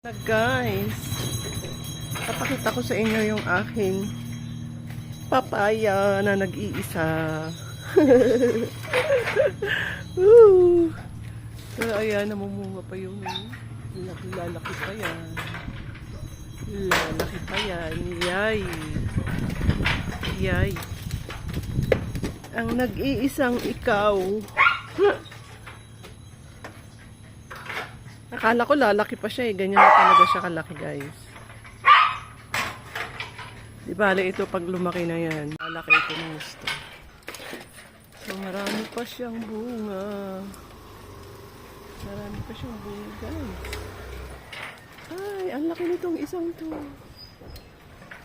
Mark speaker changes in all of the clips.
Speaker 1: Na guys, papakita ko sa inyo yung aking papaya na nag-iisa. So, ayan, namumunga pa yung lalaki pa yan. Lalaki pa yan. Yay! Yay! Ang nag-iisang ikaw. Akala ko lalaki pa siya eh. Ganyan na talaga siya kalaki, guys. Di bale ito pag lumaki na yan. Lalaki ito ng gusto. So marami pa siyang bunga. Marami pa siyang bunga, guys. Ay, ang laki nitong isang to.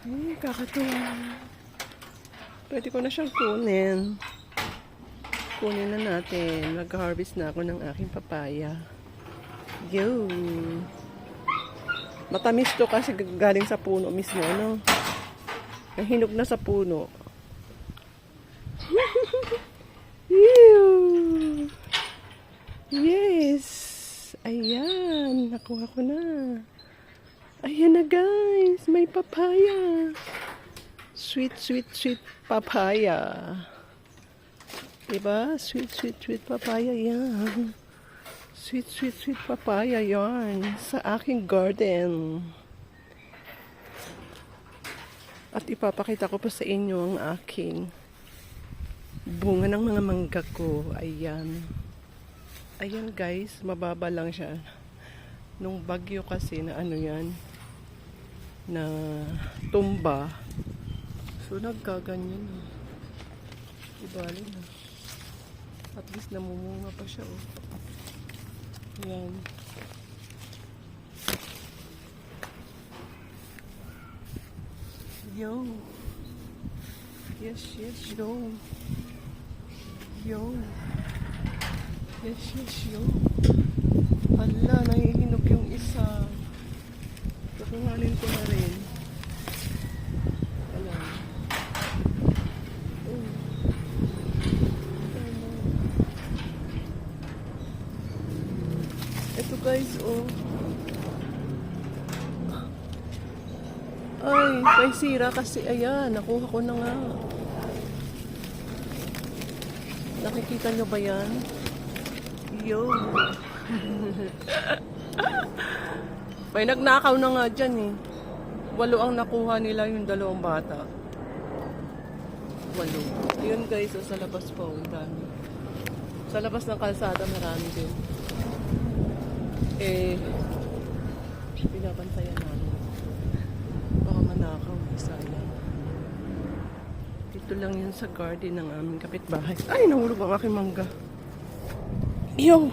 Speaker 1: Ay, kakatuwa. Pwede ko na siyang kunin. Kunin na natin. Nag-harvest na ako ng aking papaya. Yo. Matamis to kasi galing sa puno mismo, ano? Nahinog na sa puno. Yes. Ayan. Nakuha ko na. Ayan na, guys. May papaya. Sweet, sweet, sweet papaya. Diba? Sweet, sweet, sweet papaya. Yan. Sweet, sweet, sweet papaya yarn sa aking garden. At ipapakita ko pa sa inyo ang aking bunga ng mga mangga ko. Ayan. Ayan, guys, mababa lang siya. Nung bagyo kasi na ano yan, na tumba. So, nagkaganyan. Ibali na. At least namumunga pa siya, oh. Ayan. Yo. Yes, yes, yo. Yo. Yes, yes, yo. Hala, nahihinog yung isa. Kukuhanin ko na rin. Hala. Oh. Ito, guys, oh. Ay, may sira kasi. Ayan, nakuha ko na nga. Nakikita nyo ba yan? Yo. May nagnakaw na nga dyan eh. 8 ang nakuha nila yung 2 bata. 8. Yun, guys, oh, sa labas po. Ang dami. Sa labas ng kalsada marami din. Eh, binabantayan namin. Baka manakaw, sayang. Dito lang yun sa garden ng aming kapitbahay. Ay, nahulog ang aking mangga. Yo!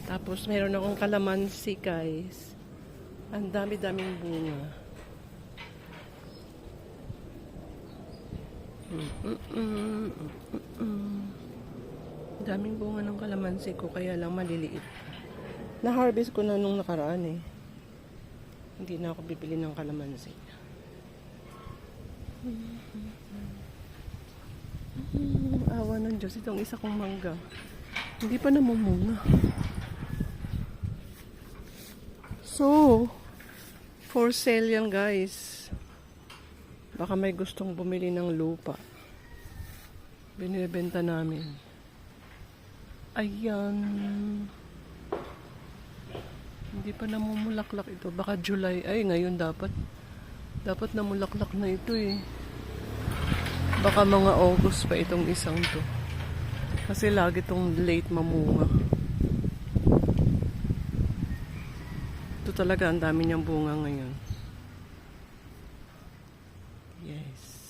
Speaker 1: Tapos, mayroon akong kalamansi, guys. Ang dami-daming bunga. Daming bunga ng kalamansi ko, kaya lang maliliit. Na-harvest ko na nung nakaraan eh. Hindi na ako bibili ng kalamansi. Awa ng Diyos, itong isa kong mangga. Hindi pa namumunga. So, for sale yan, guys. Baka may gustong bumili ng lupa. Binibenta namin. Ayan. Hindi pa namumulaklak ito. Baka July. Ay, ngayon dapat. Dapat namulaklak na ito eh. Baka mga August pa itong isang to. Kasi lagi itong late mamunga. Ito talaga, ang dami niyang bunga ngayon. Yes.